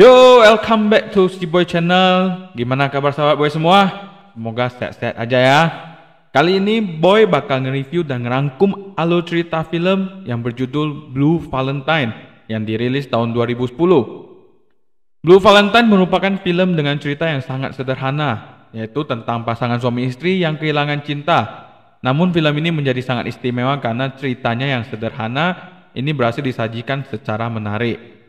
Yo, welcome back to Boy Channel. Gimana kabar sahabat Boy semua? Semoga sehat-sehat aja ya. Kali ini Boy bakal nge-review dan ngerangkum alur cerita film yang berjudul Blue Valentine yang dirilis tahun 2010. Blue Valentine merupakan film dengan cerita yang sangat sederhana, yaitu tentang pasangan suami istri yang kehilangan cinta. Namun film ini menjadi sangat istimewa karena ceritanya yang sederhana ini berhasil disajikan secara menarik.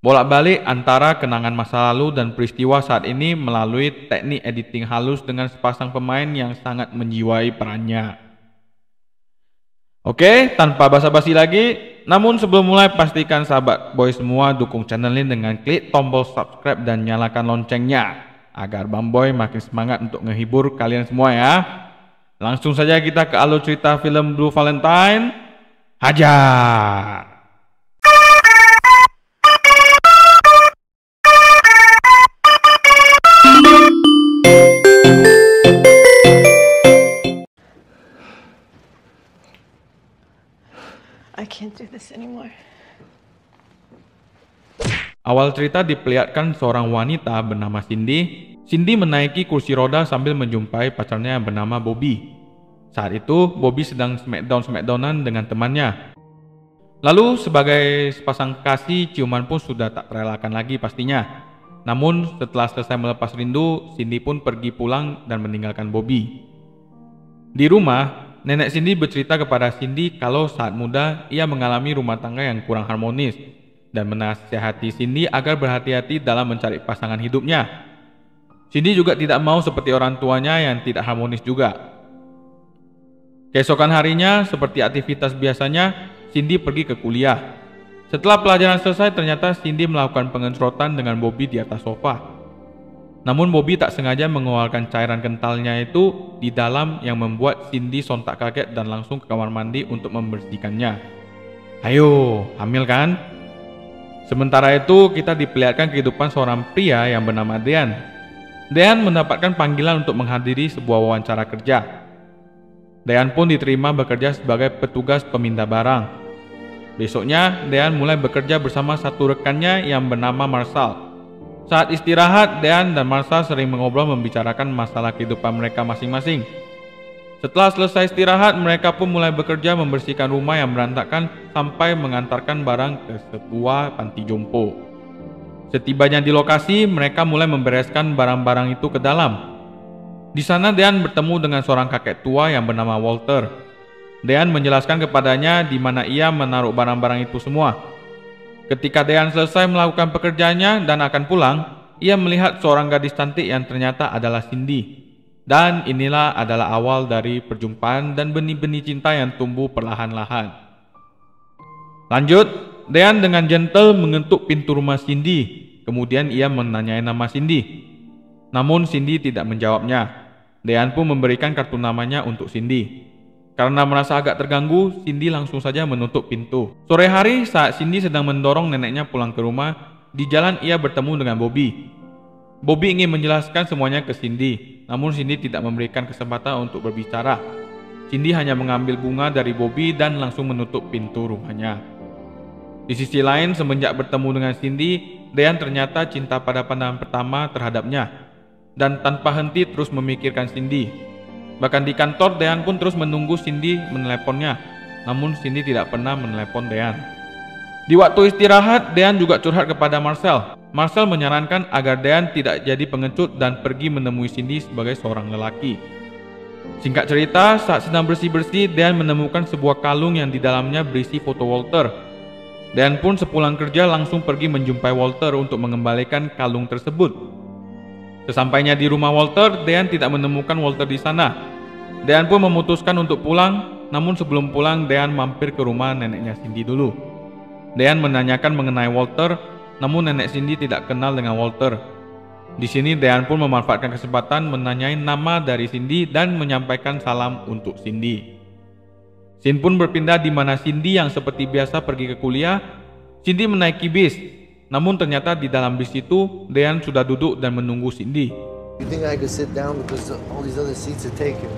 Bolak-balik antara kenangan masa lalu dan peristiwa saat ini melalui teknik editing halus dengan sepasang pemain yang sangat menjiwai perannya. Oke, tanpa basa-basi lagi, namun sebelum mulai pastikan sahabat Boy semua dukung channel ini dengan klik tombol subscribe dan nyalakan loncengnya agar Bang Boy makin semangat untuk ngehibur kalian semua ya. Langsung saja kita ke alur cerita film Blue Valentine. Hajar! I can't do this anymore. Awal cerita diperlihatkan seorang wanita bernama Cindy. Cindy menaiki kursi roda sambil menjumpai pacarnya yang bernama Bobby. Saat itu, Bobby sedang smackdownan dengan temannya. Lalu sebagai sepasang kasih, ciuman pun sudah tak terelakkan lagi pastinya. Namun setelah selesai melepas rindu, Cindy pun pergi pulang dan meninggalkan Bobby. Di rumah, Nenek Cindy bercerita kepada Cindy kalau saat muda ia mengalami rumah tangga yang kurang harmonis dan menasihati Cindy agar berhati-hati dalam mencari pasangan hidupnya. Cindy juga tidak mau seperti orang tuanya yang tidak harmonis juga. Keesokan harinya, seperti aktivitas biasanya, Cindy pergi ke kuliah. Setelah pelajaran selesai, ternyata Cindy melakukan pengencerotan dengan Bobby di atas sofa. Namun Bobby tak sengaja mengeluarkan cairan kentalnya itu di dalam yang membuat Cindy sontak kaget dan langsung ke kamar mandi untuk membersihkannya. Ayo, hamil kan? Sementara itu kita diperlihatkan kehidupan seorang pria yang bernama Dean. Dean mendapatkan panggilan untuk menghadiri sebuah wawancara kerja. Dean pun diterima bekerja sebagai petugas pemindah barang. Besoknya Dean mulai bekerja bersama satu rekannya yang bernama Marshall. Saat istirahat, Dean dan Marshall sering mengobrol membicarakan masalah kehidupan mereka masing-masing. Setelah selesai istirahat, mereka pun mulai bekerja membersihkan rumah yang berantakan sampai mengantarkan barang ke sebuah panti jompo. Setibanya di lokasi, mereka mulai membereskan barang-barang itu ke dalam. Di sana Dean bertemu dengan seorang kakek tua yang bernama Walter. Dean menjelaskan kepadanya di mana ia menaruh barang-barang itu semua. Ketika Dean selesai melakukan pekerjaannya dan akan pulang, ia melihat seorang gadis cantik yang ternyata adalah Cindy. Dan inilah adalah awal dari perjumpaan dan benih-benih cinta yang tumbuh perlahan-lahan. Lanjut, Dean dengan gentle mengetuk pintu rumah Cindy. Kemudian ia menanyai nama Cindy. Namun Cindy tidak menjawabnya. Dean pun memberikan kartu namanya untuk Cindy. Karena merasa agak terganggu, Cindy langsung saja menutup pintu. Sore hari saat Cindy sedang mendorong neneknya pulang ke rumah, di jalan ia bertemu dengan Bobby. Bobby ingin menjelaskan semuanya ke Cindy, namun Cindy tidak memberikan kesempatan untuk berbicara. Cindy hanya mengambil bunga dari Bobby dan langsung menutup pintu rumahnya. Di sisi lain, semenjak bertemu dengan Cindy, Dean ternyata cinta pada pandangan pertama terhadapnya, dan tanpa henti terus memikirkan Cindy. Bahkan di kantor, Dean pun terus menunggu Cindy meneleponnya. Namun Cindy tidak pernah menelepon Dean. Di waktu istirahat, Dean juga curhat kepada Marshall. Marshall menyarankan agar Dean tidak jadi pengecut dan pergi menemui Cindy sebagai seorang lelaki. Singkat cerita, saat sedang bersih-bersih, Dean menemukan sebuah kalung yang di dalamnya berisi foto Walter. Dean pun sepulang kerja langsung pergi menjumpai Walter untuk mengembalikan kalung tersebut. Sesampainya di rumah Walter, Dean tidak menemukan Walter di sana. Dean pun memutuskan untuk pulang, namun sebelum pulang Dean mampir ke rumah neneknya Cindy dulu. Dean menanyakan mengenai Walter, namun nenek Cindy tidak kenal dengan Walter. Di sini Dean pun memanfaatkan kesempatan menanyai nama dari Cindy dan menyampaikan salam untuk Cindy. Scene pun berpindah di mana Cindy yang seperti biasa pergi ke kuliah. Cindy menaiki bis. Namun ternyata di dalam bis itu, Dean sudah duduk dan menunggu Cindy. You think I could sit down because all these other seats are taken?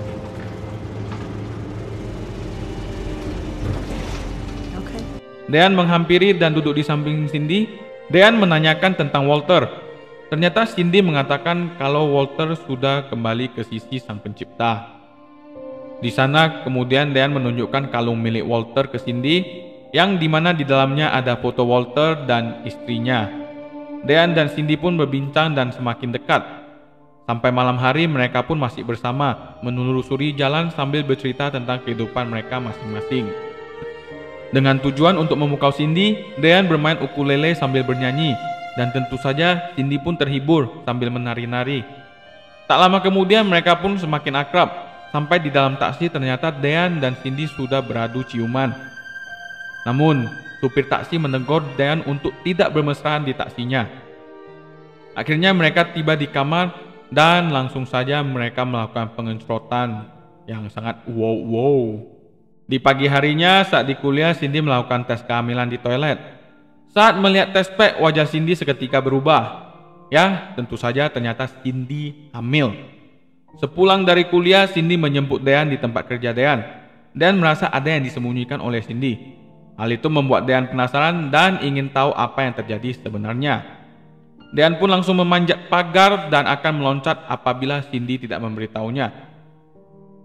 Okay. Dean menghampiri dan duduk di samping Cindy. Dean menanyakan tentang Walter. Ternyata Cindy mengatakan kalau Walter sudah kembali ke sisi Sang Pencipta. Di sana kemudian Dean menunjukkan kalung milik Walter ke Cindy, yang dimana di dalamnya ada foto Walter dan istrinya. Dean dan Cindy pun berbincang dan semakin dekat. Sampai malam hari mereka pun masih bersama, menelusuri jalan sambil bercerita tentang kehidupan mereka masing-masing. Dengan tujuan untuk memukau Cindy, Dean bermain ukulele sambil bernyanyi, dan tentu saja Cindy pun terhibur sambil menari-nari. Tak lama kemudian mereka pun semakin akrab. Sampai di dalam taksi ternyata Dean dan Cindy sudah beradu ciuman. Namun, supir taksi menegur Dean untuk tidak bermesraan di taksinya. Akhirnya mereka tiba di kamar dan langsung saja mereka melakukan pengencerotan yang sangat wow. Di pagi harinya saat di kuliah, Cindy melakukan tes kehamilan di toilet. Saat melihat tes pack, wajah Cindy seketika berubah. Ya, tentu saja ternyata Cindy hamil. Sepulang dari kuliah, Cindy menjemput Dean di tempat kerja Dean. Dean merasa ada yang disembunyikan oleh Cindy. Hal itu membuat Dean penasaran dan ingin tahu apa yang terjadi sebenarnya. Dean pun langsung memanjat pagar dan akan meloncat apabila Cindy tidak memberitahunya.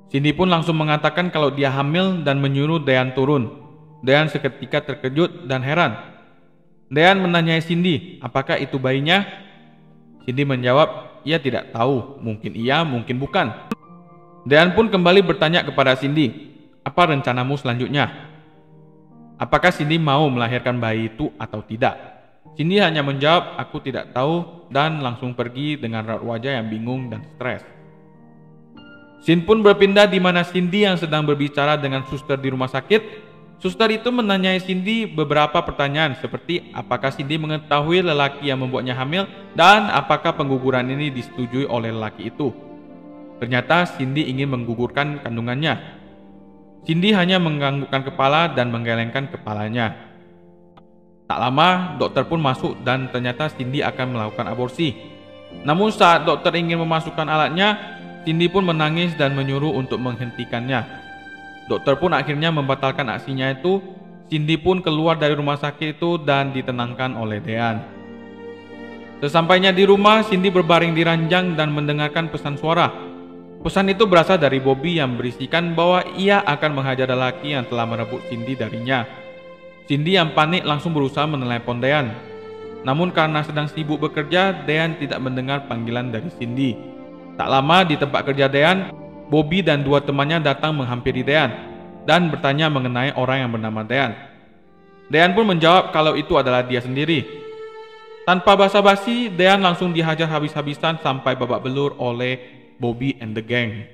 Cindy pun langsung mengatakan kalau dia hamil dan menyuruh Dean turun. Dean seketika terkejut dan heran. Dean menanyai Cindy, apakah itu bayinya? Cindy menjawab, ia tidak tahu, mungkin iya, mungkin bukan. Dean pun kembali bertanya kepada Cindy, apa rencanamu selanjutnya? Apakah Cindy mau melahirkan bayi itu atau tidak? Cindy hanya menjawab, aku tidak tahu, dan langsung pergi dengan raut wajah yang bingung dan stres. Scene pun berpindah di mana Cindy yang sedang berbicara dengan suster di rumah sakit. Suster itu menanyai Cindy beberapa pertanyaan seperti apakah Cindy mengetahui lelaki yang membuatnya hamil dan apakah pengguguran ini disetujui oleh lelaki itu. Ternyata Cindy ingin menggugurkan kandungannya. Cindy hanya menganggukkan kepala dan menggelengkan kepalanya. Tak lama dokter pun masuk dan ternyata Cindy akan melakukan aborsi. Namun saat dokter ingin memasukkan alatnya, Cindy pun menangis dan menyuruh untuk menghentikannya. Dokter pun akhirnya membatalkan aksinya itu. Cindy pun keluar dari rumah sakit itu dan ditenangkan oleh Dean. Sesampainya di rumah, Cindy berbaring di ranjang dan mendengarkan pesan suara. Pesan itu berasal dari Bobby yang berisikan bahwa ia akan menghajar lelaki yang telah merebut Cindy darinya. Cindy yang panik langsung berusaha menelepon Dean. Namun karena sedang sibuk bekerja, Dean tidak mendengar panggilan dari Cindy. Tak lama di tempat kerja Dean, Bobby dan dua temannya datang menghampiri Dean dan bertanya mengenai orang yang bernama Dean. Dean pun menjawab kalau itu adalah dia sendiri. Tanpa basa-basi, Dean langsung dihajar habis-habisan sampai babak belur oleh Bobby and the gang.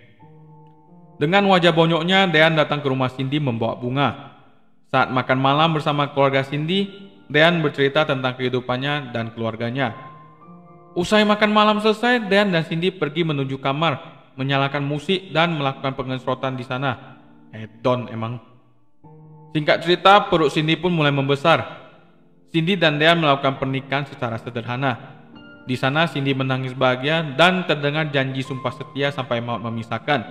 Dengan wajah bonyoknya, Dean datang ke rumah Cindy membawa bunga. Saat makan malam bersama keluarga Cindy, Dean bercerita tentang kehidupannya dan keluarganya. Usai makan malam selesai, Dean dan Cindy pergi menuju kamar, menyalakan musik dan melakukan pengencerotan di sana. Hedon emang. Singkat cerita, perut Cindy pun mulai membesar. Cindy dan Dean melakukan pernikahan secara sederhana. Di sana Cindy menangis bahagia dan terdengar janji sumpah setia sampai maut memisahkan.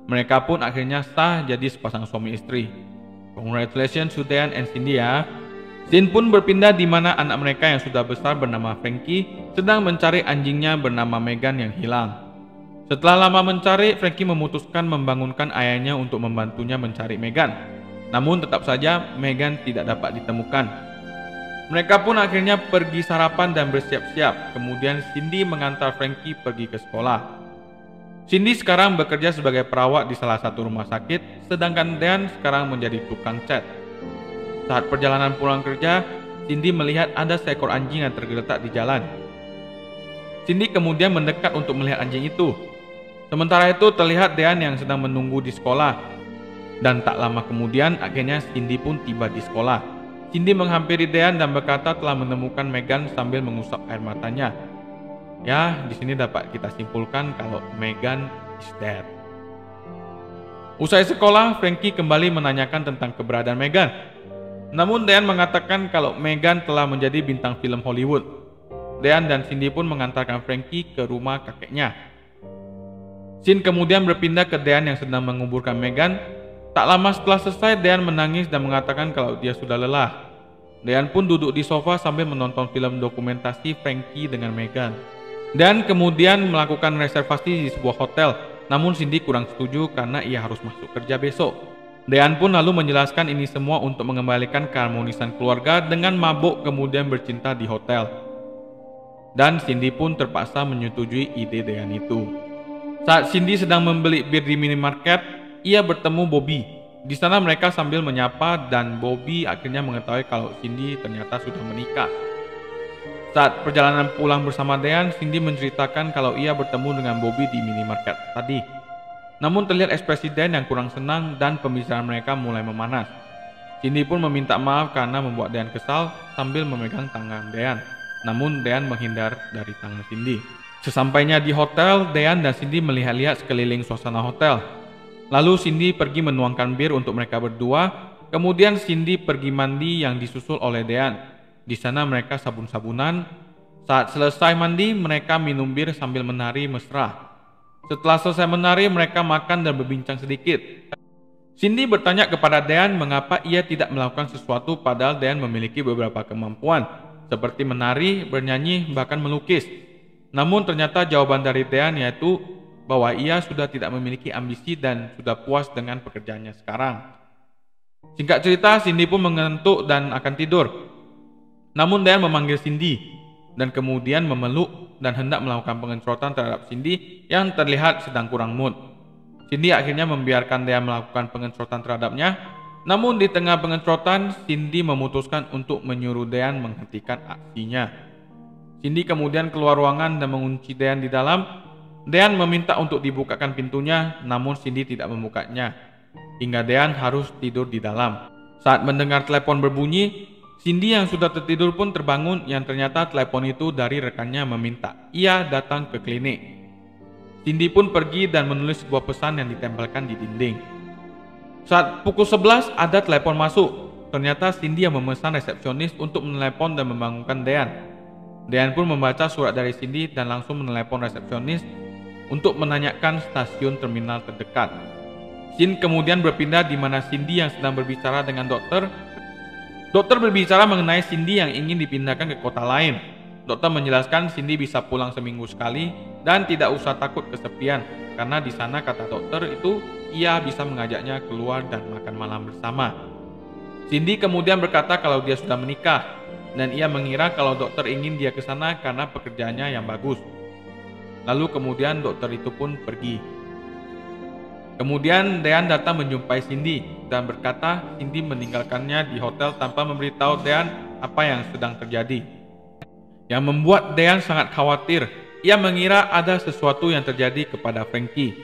Mereka pun akhirnya sah jadi sepasang suami istri. Congratulations to Dean and Cindy ya. Scene pun berpindah di mana anak mereka yang sudah besar bernama Frankie sedang mencari anjingnya bernama Megan yang hilang. Setelah lama mencari, Frankie memutuskan membangunkan ayahnya untuk membantunya mencari Megan. Namun tetap saja Megan tidak dapat ditemukan. Mereka pun akhirnya pergi sarapan dan bersiap-siap. Kemudian Cindy mengantar Frankie pergi ke sekolah. Cindy sekarang bekerja sebagai perawat di salah satu rumah sakit, sedangkan Dean sekarang menjadi tukang cat. Saat perjalanan pulang kerja, Cindy melihat ada seekor anjing yang tergeletak di jalan. Cindy kemudian mendekat untuk melihat anjing itu. Sementara itu terlihat Dean yang sedang menunggu di sekolah. Dan tak lama kemudian akhirnya Cindy pun tiba di sekolah. Cindy menghampiri Dean dan berkata telah menemukan Megan sambil mengusap air matanya. Ya, di sini dapat kita simpulkan kalau Megan is dead. Usai sekolah, Frankie kembali menanyakan tentang keberadaan Megan. Namun Dean mengatakan kalau Megan telah menjadi bintang film Hollywood. Dean dan Cindy pun mengantarkan Frankie ke rumah kakeknya. Scene kemudian berpindah ke Dean yang sedang menguburkan Megan. Tak lama setelah selesai, Dean menangis dan mengatakan kalau dia sudah lelah. Dean pun duduk di sofa sambil menonton film dokumentasi Frankie dengan Megan. Dan kemudian melakukan reservasi di sebuah hotel. Namun Cindy kurang setuju karena ia harus masuk kerja besok. Dean pun lalu menjelaskan ini semua untuk mengembalikan keharmonisan keluarga dengan mabuk kemudian bercinta di hotel. Dan Cindy pun terpaksa menyetujui ide Dean itu. Saat Cindy sedang membeli bir di minimarket, ia bertemu Bobby. Di sana mereka sambil menyapa dan Bobby akhirnya mengetahui kalau Cindy ternyata sudah menikah. Saat perjalanan pulang bersama Dean, Cindy menceritakan kalau ia bertemu dengan Bobby di minimarket tadi. Namun terlihat ekspresi Dean yang kurang senang dan pembicaraan mereka mulai memanas. Cindy pun meminta maaf karena membuat Dean kesal sambil memegang tangan Dean. Namun Dean menghindar dari tangan Cindy. Sesampainya di hotel, Dean dan Cindy melihat-lihat sekeliling suasana hotel. Lalu Cindy pergi menuangkan bir untuk mereka berdua. Kemudian Cindy pergi mandi yang disusul oleh Dean. Di sana mereka sabun-sabunan. Saat selesai mandi, mereka minum bir sambil menari mesra. Setelah selesai menari, mereka makan dan berbincang sedikit. Cindy bertanya kepada Dean mengapa ia tidak melakukan sesuatu padahal Dean memiliki beberapa kemampuan, seperti menari, bernyanyi, bahkan melukis. Namun ternyata jawaban dari Dean yaitu bahwa ia sudah tidak memiliki ambisi dan sudah puas dengan pekerjaannya sekarang. Singkat cerita, Cindy pun mengantuk dan akan tidur. Namun Dean memanggil Cindy dan kemudian memeluk dan hendak melakukan pengecotan terhadap Cindy yang terlihat sedang kurang mood. Cindy akhirnya membiarkan Dean melakukan pengecotan terhadapnya. Namun di tengah pengecotan, Cindy memutuskan untuk menyuruh Dean menghentikan aksinya. Cindy kemudian keluar ruangan dan mengunci Dean di dalam. Dean meminta untuk dibukakan pintunya, namun Cindy tidak membukanya, hingga Dean harus tidur di dalam. Saat mendengar telepon berbunyi, Cindy yang sudah tertidur pun terbangun yang ternyata telepon itu dari rekannya meminta ia datang ke klinik. Cindy pun pergi dan menulis sebuah pesan yang ditempelkan di dinding. Saat pukul 11 ada telepon masuk. Ternyata Cindy yang memesan resepsionis untuk menelepon dan membangunkan Dean. Dean pun membaca surat dari Cindy dan langsung menelepon resepsionis untuk menanyakan stasiun terminal terdekat. Scene kemudian berpindah di mana Cindy yang sedang berbicara dengan dokter. Dokter berbicara mengenai Cindy yang ingin dipindahkan ke kota lain. Dokter menjelaskan Cindy bisa pulang seminggu sekali dan tidak usah takut kesepian karena di sana kata dokter itu ia bisa mengajaknya keluar dan makan malam bersama. Cindy kemudian berkata kalau dia sudah menikah dan ia mengira kalau dokter ingin dia ke sana karena pekerjaannya yang bagus. Lalu kemudian dokter itu pun pergi. Kemudian Dean datang menjumpai Cindy dan berkata Cindy meninggalkannya di hotel tanpa memberitahu Dean apa yang sedang terjadi. Yang membuat Dean sangat khawatir. Ia mengira ada sesuatu yang terjadi kepada Frankie.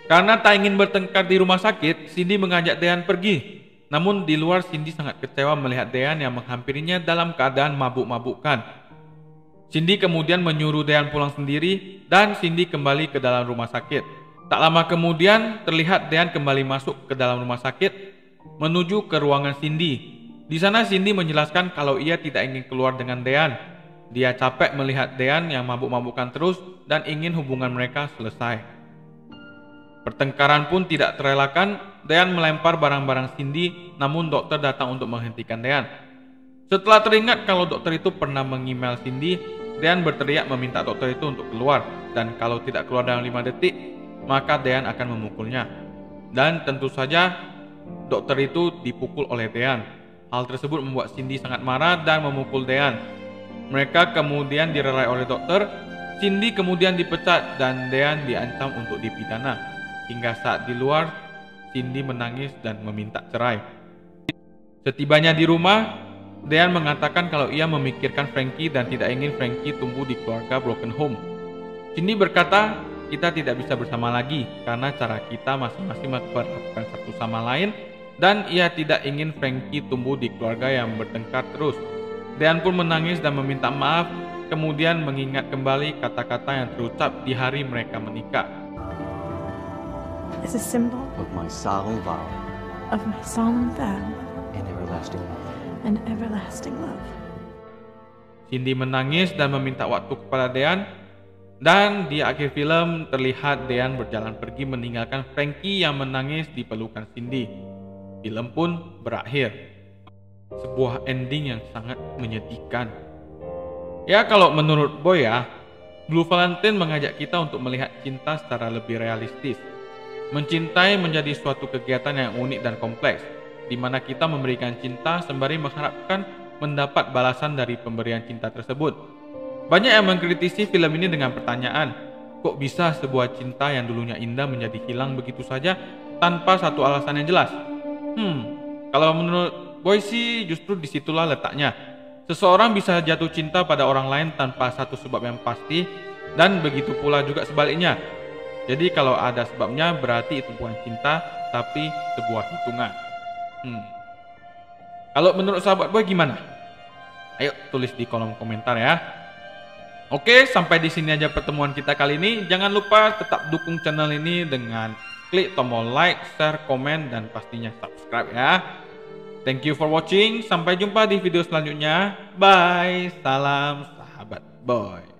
Karena tak ingin bertengkar di rumah sakit, Cindy mengajak Dean pergi. Namun di luar Cindy sangat kecewa melihat Dean yang menghampirinya dalam keadaan mabuk-mabukkan. Cindy kemudian menyuruh Dean pulang sendiri dan Cindy kembali ke dalam rumah sakit. Tak lama kemudian terlihat Dean kembali masuk ke dalam rumah sakit menuju ke ruangan Cindy. Di sana Cindy menjelaskan kalau ia tidak ingin keluar dengan Dean. Dia capek melihat Dean yang mabuk-mabukkan terus dan ingin hubungan mereka selesai. Pertengkaran pun tidak terelakkan. Dean melempar barang-barang Cindy, namun dokter datang untuk menghentikan Dean. Setelah teringat kalau dokter itu pernah mengemail Cindy, Dean berteriak meminta dokter itu untuk keluar, dan kalau tidak keluar dalam 5 detik, maka Dean akan memukulnya. Dan tentu saja, dokter itu dipukul oleh Dean. Hal tersebut membuat Cindy sangat marah dan memukul Dean. Mereka kemudian direlai oleh dokter. Cindy kemudian dipecat dan Dean diancam untuk dipidana. Hingga saat di luar, Cindy menangis dan meminta cerai. Setibanya di rumah, Dean mengatakan kalau ia memikirkan Frankie dan tidak ingin Frankie tumbuh di keluarga broken home. Cindy berkata, kita tidak bisa bersama lagi karena cara kita masing-masing memperlakukan satu sama lain dan ia tidak ingin Frankie tumbuh di keluarga yang bertengkar terus. Dean pun menangis dan meminta maaf, kemudian mengingat kembali kata-kata yang terucap di hari mereka menikah. As a symbol Of my solemn vow of my solemn vow and everlasting love. and everlasting love. Cindy menangis dan meminta waktu kepada Dean. Dan di akhir film terlihat Dean berjalan pergi meninggalkan Frankie yang menangis di pelukan Cindy. Film pun berakhir. sebuah ending yang sangat menyedihkan. Ya kalau menurut Boy ya, Blue Valentine mengajak kita untuk melihat cinta secara lebih realistis. Mencintai menjadi suatu kegiatan yang unik dan kompleks, di mana kita memberikan cinta sembari mengharapkan mendapat balasan dari pemberian cinta tersebut. Banyak yang mengkritisi film ini dengan pertanyaan, kok bisa sebuah cinta yang dulunya indah menjadi hilang begitu saja tanpa satu alasan yang jelas? Kalau menurut Boy sih justru disitulah letaknya. Seseorang bisa jatuh cinta pada orang lain tanpa satu sebab yang pasti, dan begitu pula juga sebaliknya. Jadi kalau ada sebabnya berarti itu bukan cinta, tapi sebuah hitungan. Kalau menurut sahabat Boy gimana? Ayo tulis di kolom komentar ya. Oke, sampai di sini aja pertemuan kita kali ini. Jangan lupa tetap dukung channel ini dengan klik tombol like, share, komen, dan pastinya subscribe ya. Thank you for watching. Sampai jumpa di video selanjutnya. Bye. Salam sahabat Boy.